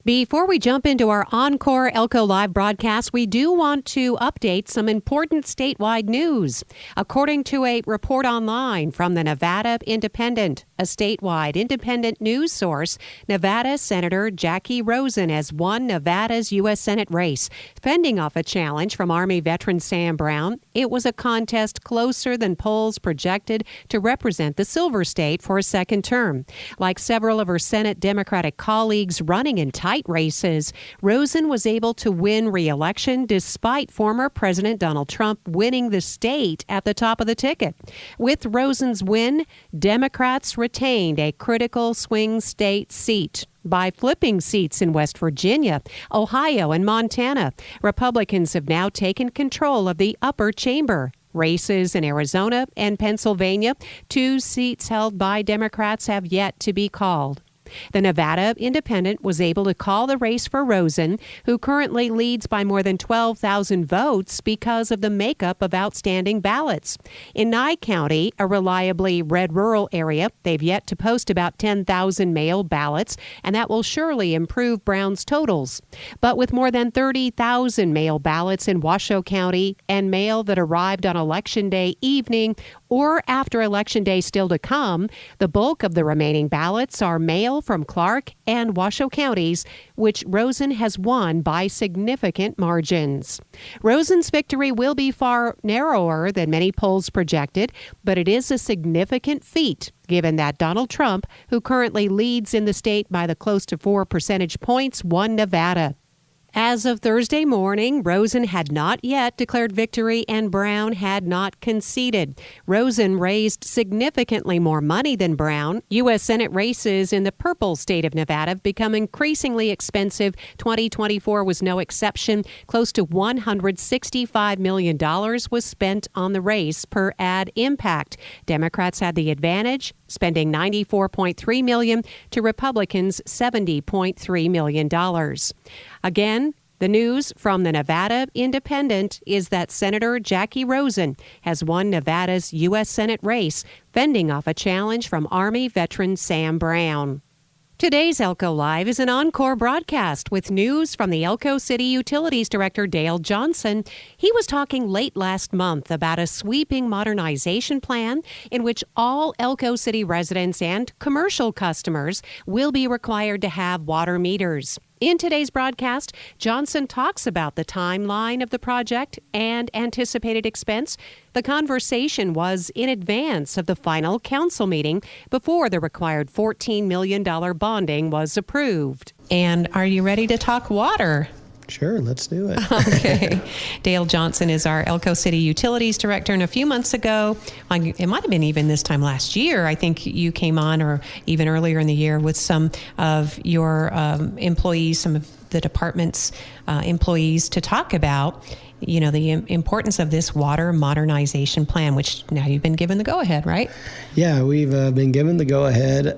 Before we jump into our ENCORE Elko Live broadcast, we do want to update some important statewide news. According to a report online from the Nevada Independent, a statewide independent news source, Nevada Senator Jackie Rosen has won Nevada's U.S. Senate race, fending off a challenge from Army veteran Sam Brown. It was a contest closer than polls projected to represent the Silver State for a second term. Like several of her Senate Democratic colleagues running in tight races, Rosen was able to win re-election despite former President Donald Trump winning the state at the top of the ticket. With Rosen's win, Democrats retained a critical swing state seat. By flipping seats in West Virginia, Ohio, and Montana, Republicans have now taken control of the upper chamber. Races in Arizona and Pennsylvania, 2 seats held by Democrats, have yet to be called. The Nevada Independent was able to call the race for Rosen, who currently leads by more than 12,000 votes because of the makeup of outstanding ballots. In Nye County, a reliably red rural area, they've yet to post about 10,000 mail ballots, and that will surely improve Brown's totals. But with more than 30,000 mail ballots in Washoe County and mail that arrived on Election Day evening or after Election Day still to come, the bulk of the remaining ballots are mail from Clark and Washoe counties, which Rosen has won by significant margins. Rosen's victory will be far narrower than many polls projected, but it is a significant feat, given that Donald Trump, who currently leads in the state by the close to 4 percentage points, won Nevada. As of Thursday morning, Rosen had not yet declared victory and Brown had not conceded. Rosen raised significantly more money than Brown. U.S. Senate races in the purple state of Nevada have become increasingly expensive. 2024 was no exception. Close to $165 million was spent on the race per ad impact. Democrats had the advantage, spending $94.3 million to Republicans' $70.3 million. Again, the news from the Nevada Independent is that Senator Jackie Rosen has won Nevada's U.S. Senate race, fending off a challenge from Army veteran Sam Brown. Today's Elko Live is an ENCORE broadcast with news from the Elko City Utilities Director Dale Johnson. He was talking late last month about a sweeping modernization plan in which all Elko City residents and commercial customers will be required to have water meters. In today's broadcast, Johnson talks about the timeline of the project and anticipated expense. The conversation was in advance of the final council meeting before the required $14 million bonding was approved. And are you ready to talk water? Sure, let's do it. Okay. Dale Johnson is our Elko City Utilities Director, and a few months ago, it might have been even this time last year, I think you came on, or even earlier in the year, with some of your employees, some of the department's employees, to talk about, you know, the importance of this water modernization plan, which now you've been given the go-ahead, right? Yeah, we've been given the go-ahead.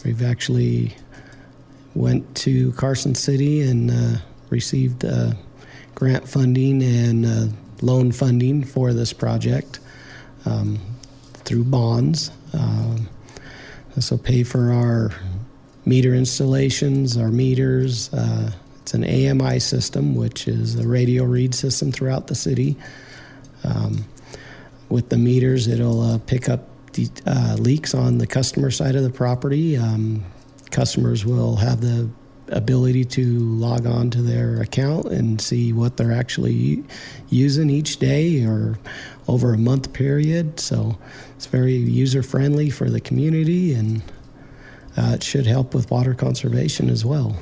We've actually went to Carson City and received grant funding and loan funding for this project through bonds. This will pay for our meter installations, our meters. It's an AMI system, which is a radio read system throughout the city. With the meters, it'll pick up the leaks on the customer side of the property. Customers will have the ability to log on to their account and see what they're actually using each day or over a month period. So it's very user-friendly for the community, and it should help with water conservation as well.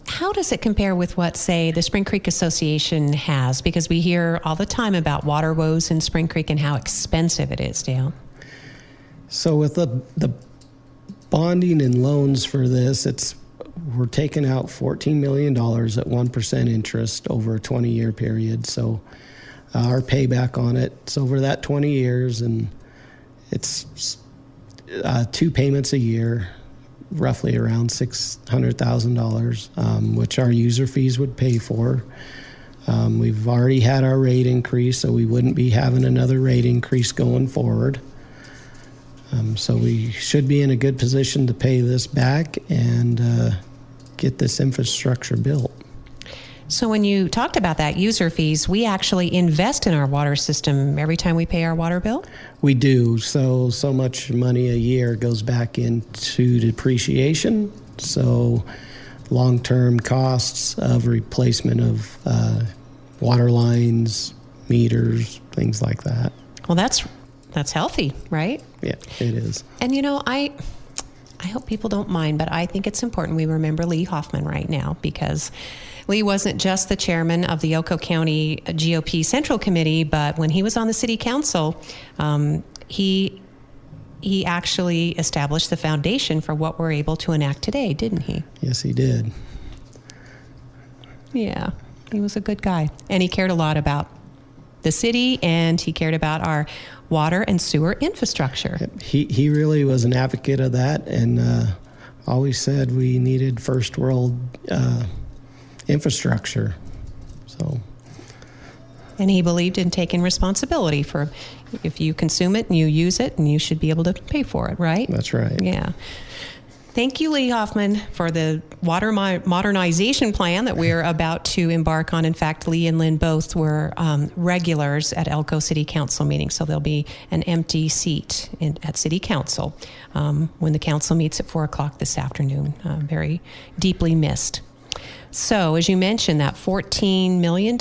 How does it compare with what, say, the Spring Creek Association has? Because we hear all the time about water woes in Spring Creek and how expensive it is, Dale. So with the bonding and loans for this, we're taking out $14 million at 1% interest over a 20-year period. So our payback on it's over that 20 years, and it's 2 payments a year, roughly around $600,000, which our user fees would pay for. We've already had our rate increase, so we wouldn't be having another rate increase going forward. So we should be in a good position to pay this back and get this infrastructure built. So when you talked about that user fees, we actually invest in our water system every time we pay our water bill? We do. So much money a year goes back into depreciation. So long-term costs of replacement of water lines, meters, things like that. Well, that's healthy, right? Yeah, it is. And I hope people don't mind, but I think it's important we remember Lee Hoffman right now, because Lee wasn't just the chairman of the Elko County GOP Central Committee, but when he was on the city council, he actually established the foundation for what we're able to enact today, didn't he? Yes, he did. Yeah, he was a good guy. And he cared a lot about the city, and he cared about our water and sewer infrastructure. He really was an advocate of that, and always said we needed first world infrastructure. And he believed in taking responsibility for, if you consume it and you use it, and you should be able to pay for it, right? That's right. Yeah. Thank you, Lee Hoffman, for the water modernization plan that we're about to embark on. In fact, Lee and Lynn both were regulars at Elko City Council meetings, so there'll be an empty seat at City Council when the council meets at 4 o'clock this afternoon. Very deeply missed. So, as you mentioned, that $14 million,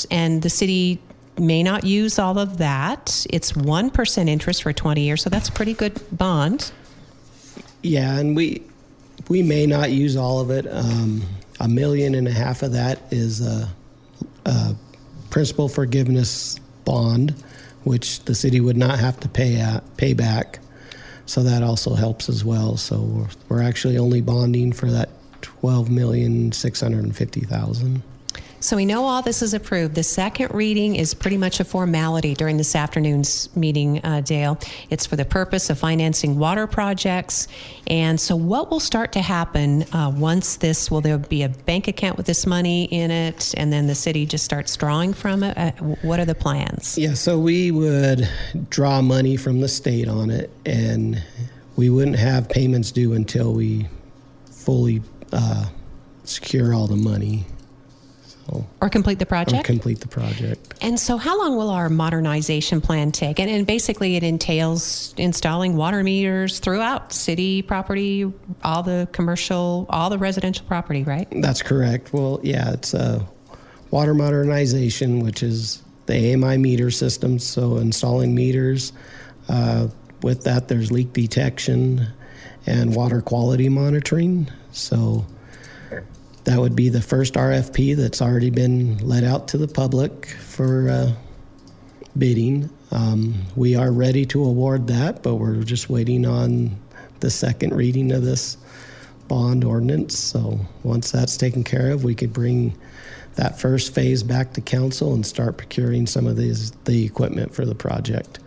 and the city may not use all of that. It's 1% interest for 20 years, so that's a pretty good bond. Yeah, and we may not use all of it. $1.5 million of that is a principal forgiveness bond, which the city would not have to pay back. So that also helps as well. So we're actually only bonding for that $12,650,000. So we know all this is approved. The second reading is pretty much a formality during this afternoon's meeting, Dale. It's for the purpose of financing water projects. And so what will start to happen once this, will there be a bank account with this money in it, and then the city just starts drawing from it? What are the plans? Yeah, so we would draw money from the state on it, and we wouldn't have payments due until we fully secure all the money. Or complete the project? Or complete the project. And so how long will our modernization plan take? And basically it entails installing water meters throughout city property, all the commercial, all the residential property, right? That's correct. Well, yeah, it's water modernization, which is the AMI meter system. So installing meters. With that, there's leak detection and water quality monitoring. So that would be the first RFP that's already been let out to the public for bidding. We are ready to award that, but we're just waiting on the second reading of this bond ordinance. So once that's taken care of, we could bring that first phase back to council and start procuring some of the equipment for the project.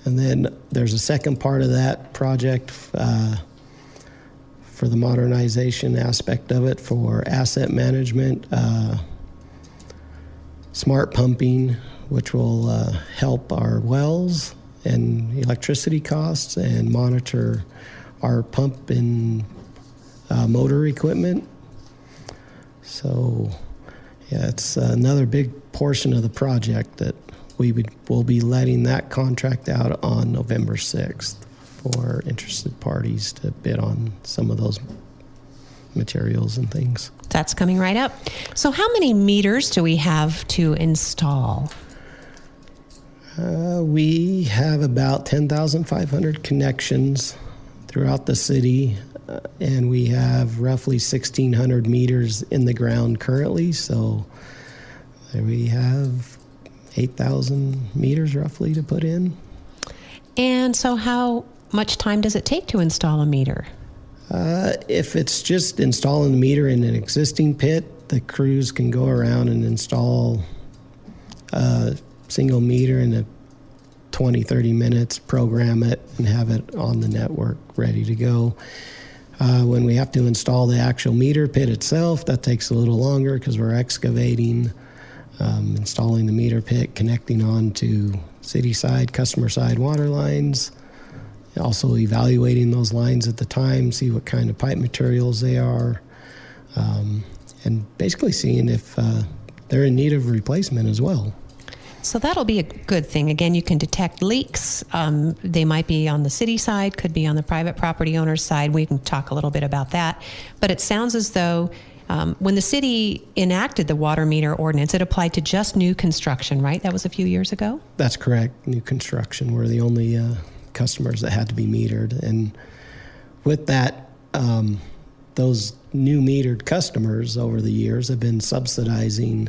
And then there's a second part of that project for the modernization aspect of it, for asset management, smart pumping, which will help our wells and electricity costs, and monitor our pump and motor equipment. So, yeah, it's another big portion of the project that we'll be letting that contract out on November 6th. For interested parties to bid on some of those materials and things. That's coming right up. So how many meters do we have to install? We have about 10,500 connections throughout the city, and we have roughly 1,600 meters in the ground currently. So there we have 8,000 meters roughly to put in. And so how much time does it take to install a meter? If it's just installing the meter in an existing pit, the crews can go around and install a single meter in 20-30 minutes, program it, and have it on the network ready to go. When we have to install the actual meter pit itself, that takes a little longer because we're excavating, installing the meter pit, connecting on to city side, customer side water lines. Also evaluating those lines at the time, see what kind of pipe materials they are, and basically seeing if they're in need of replacement as well. So that'll be a good thing. Again, you can detect leaks. They might be on the city side, could be on the private property owner's side. We can talk a little bit about that. But it sounds as though when the city enacted the water meter ordinance, it applied to just new construction, right? That was a few years ago? That's correct. New construction were the only customers that had to be metered. And with that, those new metered customers over the years have been subsidizing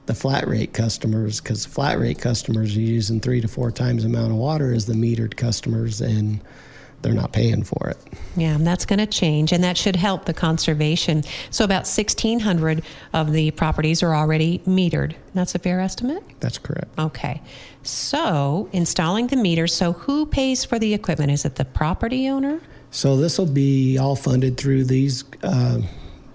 the flat rate customers, because flat rate customers are using 3 to 4 times the amount of water as the metered customers, and they're not paying for it. Yeah, and that's going to change, and that should help the conservation. So about 1,600 of the properties are already metered. That's a fair estimate? That's correct. Okay. So installing the meters, so who pays for the equipment? Is it the property owner? So this will be all funded through these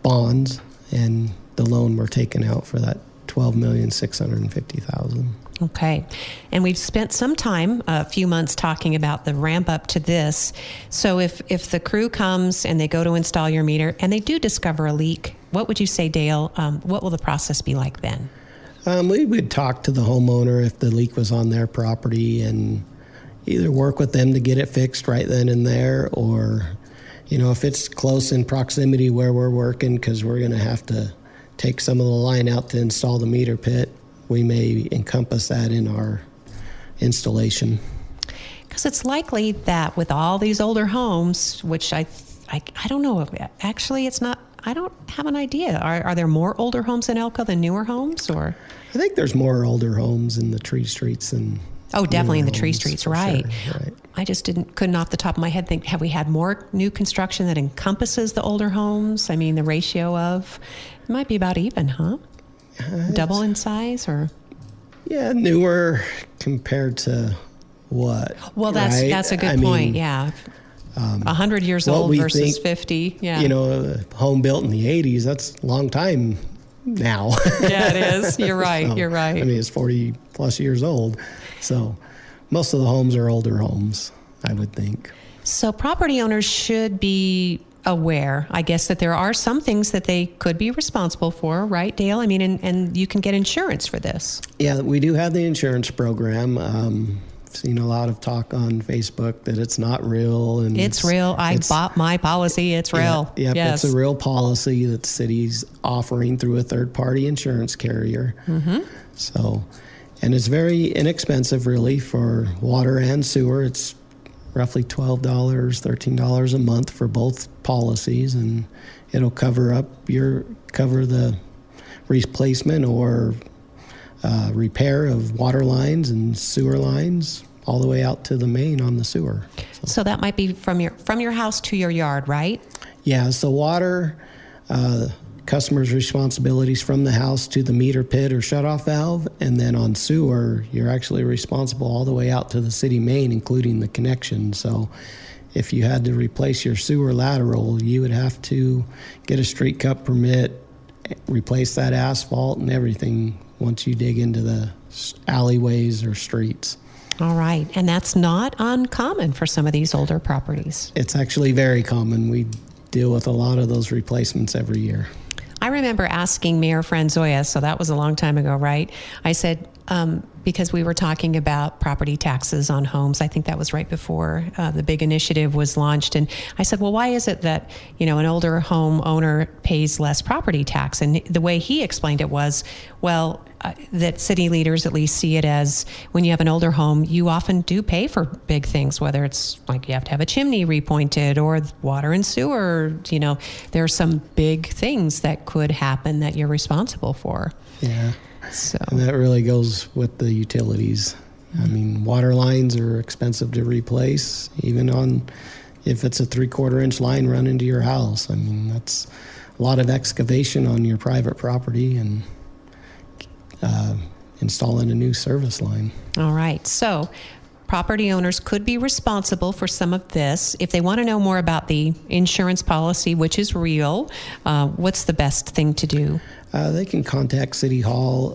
bonds, and the loan we're taking out for that $12,650,000. Okay. And we've spent some time, a few months, talking about the ramp up to this. So if the crew comes and they go to install your meter and they do discover a leak, what would you say, Dale? What will the process be like then? We would talk to the homeowner if the leak was on their property and either work with them to get it fixed right then and there, or, if it's close in proximity where we're working, because we're going to have to take some of the line out to install the meter pit, we may encompass that in our installation. Because it's likely that with all these older homes, which I don't know, actually it's not, I don't have an idea. Are there more older homes in Elko than newer homes, or? I think there's more older homes in the tree streets than definitely in the homes, tree streets, right. Sure, right. I just couldn't off the top of my head think, have we had more new construction that encompasses the older homes? I mean, the ratio of, it might be about even, huh? Double in size, or? Yeah, newer compared to what? Well, that's a good point, yeah. 100 years old versus 50, yeah. A home built in the 80s, that's a long time now. Yeah, it is. You're right, So, you're right. I mean, it's 40 plus years old. So most of the homes are older homes, I would think. So property owners should be aware, I guess, that there are some things that they could be responsible for, right, Dale? I mean, and you can get insurance for this. Yeah, we do have the insurance program. I've seen a lot of talk on Facebook that it's not real. And it's real. I bought my policy. It's real. Yeah, yes. It's a real policy that the city's offering through a third-party insurance carrier. Mm-hmm. So, and it's very inexpensive, really, for water and sewer. It's roughly $12, $13 a month for both policies, and it'll cover the replacement or repair of water lines and sewer lines all the way out to the main on the sewer. So that might be from your house to your yard, right? Yeah, so water, customers' responsibilities from the house to the meter pit or shutoff valve, and then on sewer, you're actually responsible all the way out to the city main, including the connection. So if you had to replace your sewer lateral, you would have to get a street cut permit, replace that asphalt and everything once you dig into the alleyways or streets. All right. And that's not uncommon for some of these older properties. It's actually very common. We deal with a lot of those replacements every year. I remember asking Mayor Franzoya, so that was a long time ago, right? I said, because we were talking about property taxes on homes. I think that was right before the big initiative was launched. And I said, well, why is it that, an older home owner pays less property tax? And the way he explained it was, well, that city leaders at least see it as when you have an older home, you often do pay for big things, whether it's like you have to have a chimney repointed or water and sewer. There are some big things that could happen that you're responsible for. Yeah. So. And that really goes with the utilities. I mean, water lines are expensive to replace, even if it's a 3/4 inch line run into your house. I mean, that's a lot of excavation on your private property and installing a new service line. All right. So property owners could be responsible for some of this. If they want to know more about the insurance policy, which is real, what's the best thing to do? They can contact City Hall,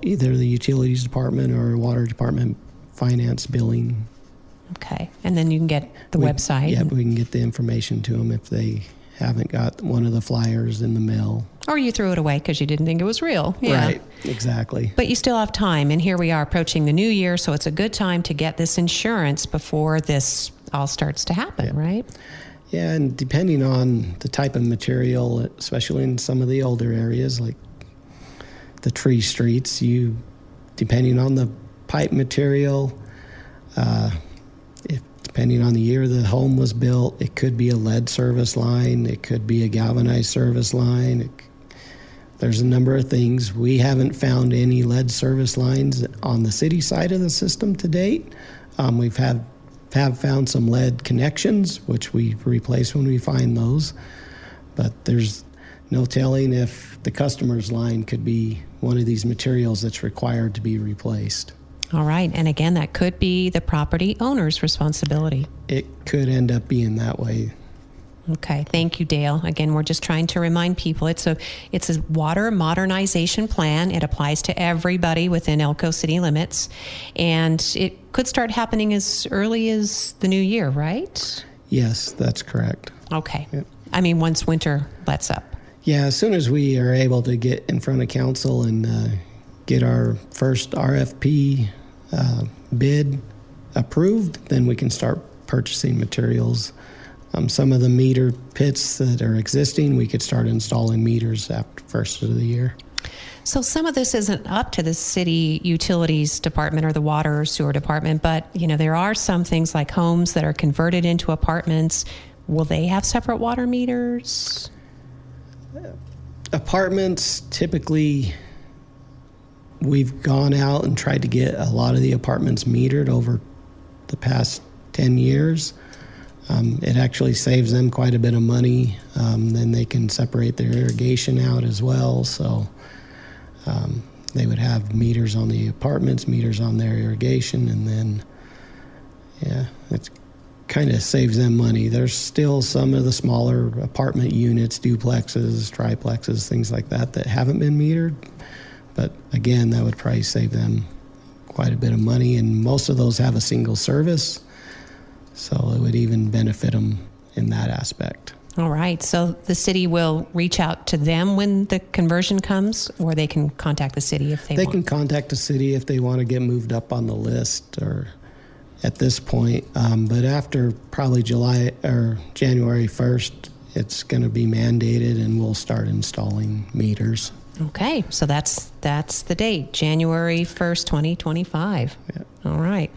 either the Utilities Department or Water Department Finance Billing. Okay. And then you can get the website. Yeah, we can get the information to them if they haven't got one of the flyers in the mail. Or you threw it away because you didn't think it was real. Yeah. Right, exactly. But you still have time, and here we are approaching the new year, so it's a good time to get this insurance before this all starts to happen, right? Yeah, and depending on the type of material, especially in some of the older areas like the tree streets, depending on the pipe material, depending on the year the home was built, it could be a lead service line, it could be a galvanized service line. There's a number of things. We haven't found any lead service lines on the city side of the system to date. We've have found some lead connections, which we replace when we find those. But there's no telling if the customer's line could be one of these materials that's required to be replaced. All right. And again, that could be the property owner's responsibility. It could end up being that way. Okay. Thank you, Dale. Again, we're just trying to remind people it's a water modernization plan. It applies to everybody within Elko city limits. And it could start happening as early as the new year, right? Yes, that's correct. Okay. Yep. I mean, once winter lets up. Yeah, as soon as we are able to get in front of council and get our first RFP bid approved, then we can start purchasing materials. Some of the meter pits that are existing, we could start installing meters after first of the year. So some of this isn't up to the city utilities department or the water or sewer department, but there are some things like homes that are converted into apartments. Will they have separate water meters? Apartments, typically, we've gone out and tried to get a lot of the apartments metered over the past 10 years. It actually saves them quite a bit of money. Then they can separate their irrigation out as well. So they would have meters on the apartments, meters on their irrigation, and then, it kind of saves them money. There's still some of the smaller apartment units, duplexes, triplexes, things like that haven't been metered. But again, that would probably save them quite a bit of money. And most of those have a single service. So it would even benefit them in that aspect. All right. So the city will reach out to them when the conversion comes, or they can contact the city if they want? They can contact the city if they want to get moved up on the list or at this point. But after probably July or January 1st, it's going to be mandated and we'll start installing meters. Okay. So that's the date, January 1st, 2025. Yeah. All right.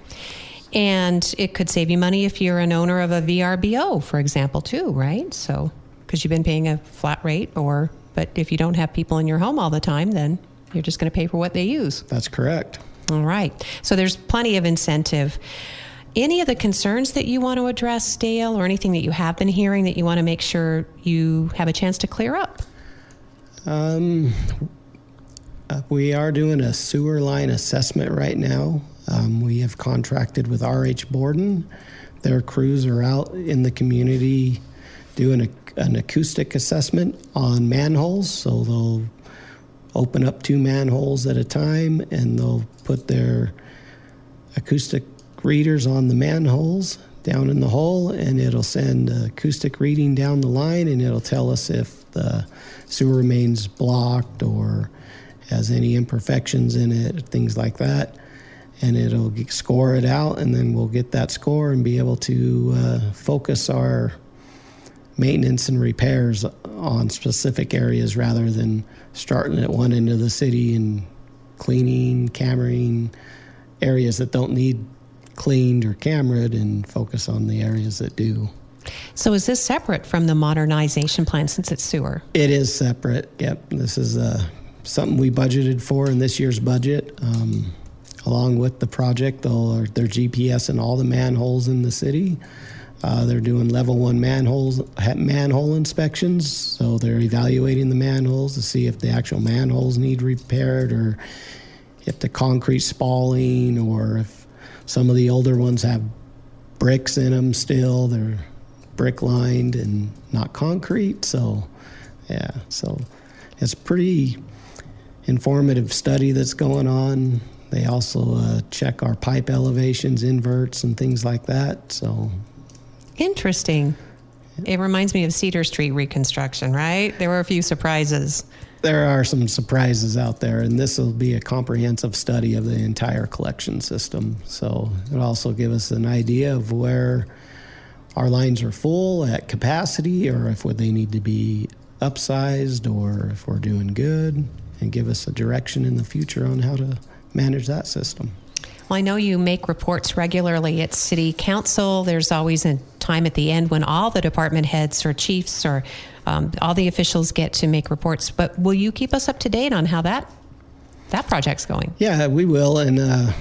And it could save you money if you're an owner of a VRBO, for example, too, right? So, because you've been paying a flat rate, but if you don't have people in your home all the time, then you're just going to pay for what they use. That's correct. All right. So there's plenty of incentive. Any of the concerns that you want to address, Dale, or anything that you have been hearing that you want to make sure you have a chance to clear up? We are doing a sewer line assessment right now. We have contracted with R.H. Borden. Their crews are out in the community doing an acoustic assessment on manholes. So they'll open up 2 manholes at a time, and they'll put their acoustic readers on the manholes down in the hole, and it'll send an acoustic reading down the line, and it'll tell us if the sewer remains blocked or has any imperfections in it, things like that. And it'll score it out, and then we'll get that score and be able to focus our maintenance and repairs on specific areas rather than starting at one end of the city and cleaning, cameraing areas that don't need cleaned or cameraed and focus on the areas that do. So is this separate from the modernization plan since it's sewer? It is separate, yep. This is something we budgeted for in this year's budget. Along with the project, they're GPS in all the manholes in the city. They're doing level 1 manhole inspections, so they're evaluating the manholes to see if the actual manholes need repaired or if the concrete's spalling or if some of the older ones have bricks in them still. They're brick lined and not concrete, so it's pretty informative study that's going on. They also check our pipe elevations, inverts, and things like that. So, interesting. It reminds me of Cedar Street reconstruction, right? There were a few surprises. There are some surprises out there, and this will be a comprehensive study of the entire collection system. So it'll also give us an idea of where our lines are full at capacity, or if they need to be upsized, or if we're doing good, and give us a direction in the future on how to manage that system. Well, I know you make reports regularly at City Council. There's always a time at the end when all the department heads or chiefs or all the officials get to make reports. But will you keep us up to date on how that project's going? Yeah, we will. And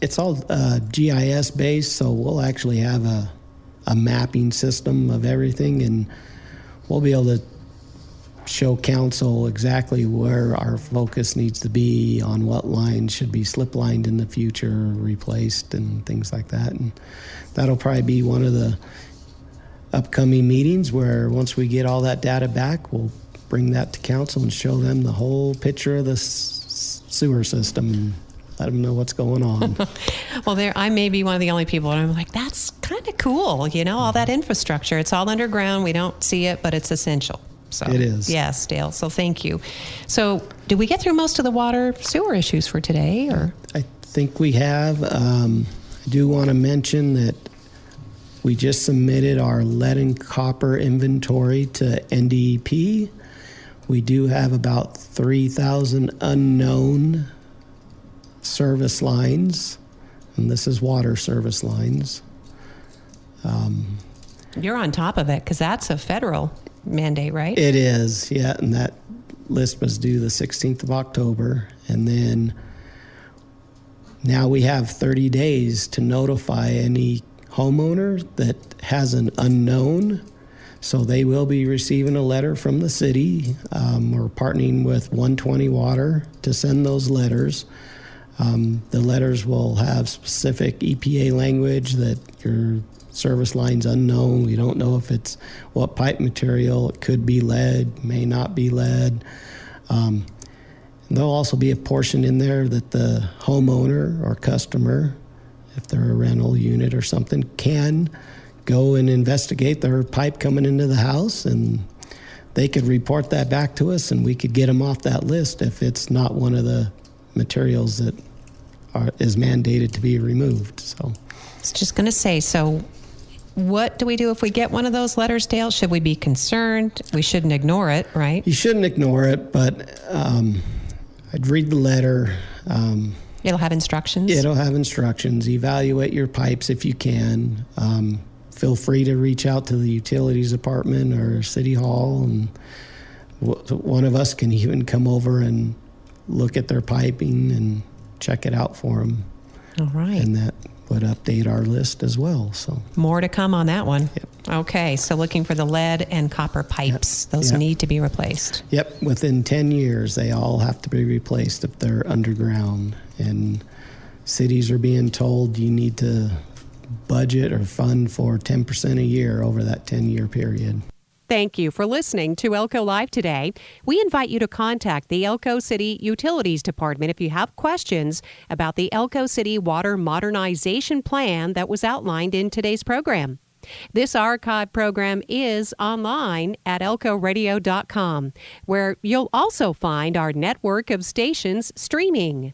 it's all GIS based, so we'll actually have a mapping system of everything, and we'll be able to show council exactly where our focus needs to be, on what lines should be slip lined in the future, replaced, and things like that. And that'll probably be one of the upcoming meetings where once we get all that data back, we'll bring that to council and show them the whole picture of the sewer system and let them know what's going on. Well, I may be one of the only people, and I'm like, that's kind of cool, all that infrastructure. It's all underground. We don't see it, but it's essential. So, it is. Yes, Dale. So thank you. So did we get through most of the water sewer issues for today? Or I think we have. I do want to mention that we just submitted our lead and copper inventory to NDEP. We do have about 3,000 unknown service lines, and this is water service lines. You're on top of it because that's a federal mandate, right? It is, yeah, and that list was due the 16th of October, and then now we have 30 days to notify any homeowner that has an unknown, so they will be receiving a letter from the city. We're partnering with 120 Water to send those letters. The letters will have specific EPA language that your service line's unknown. We don't know if it's what pipe material. It could be lead, may not be lead. And there'll also be a portion in there that the homeowner or customer, if they're a rental unit or something, can go and investigate their pipe coming into the house, and they could report that back to us, and we could get them off that list if it's not one of the materials that is mandated to be removed. So I was just going to say, so what do we do if we get one of those letters, Dale? Should we be concerned? We shouldn't ignore it, right? You shouldn't ignore it, but I'd read the letter. It'll have instructions? It'll have instructions. Evaluate your pipes if you can. Feel free to reach out to the utilities department or City Hall, and one of us can even come over and look at their piping and check it out for them. All right. And that would update our list as well. So more to come on that one. Yep. Okay, so looking for the lead and copper pipes. Yep. Those need to be replaced. Yep, within 10 years, they all have to be replaced if they're underground. And cities are being told you need to budget or fund for 10% a year over that 10-year period. Thank you for listening to Elko Live today. We invite you to contact the Elko City Utilities Department if you have questions about the Elko City Water Modernization Plan that was outlined in today's program. This archive program is online at elkoradio.com, where you'll also find our network of stations streaming.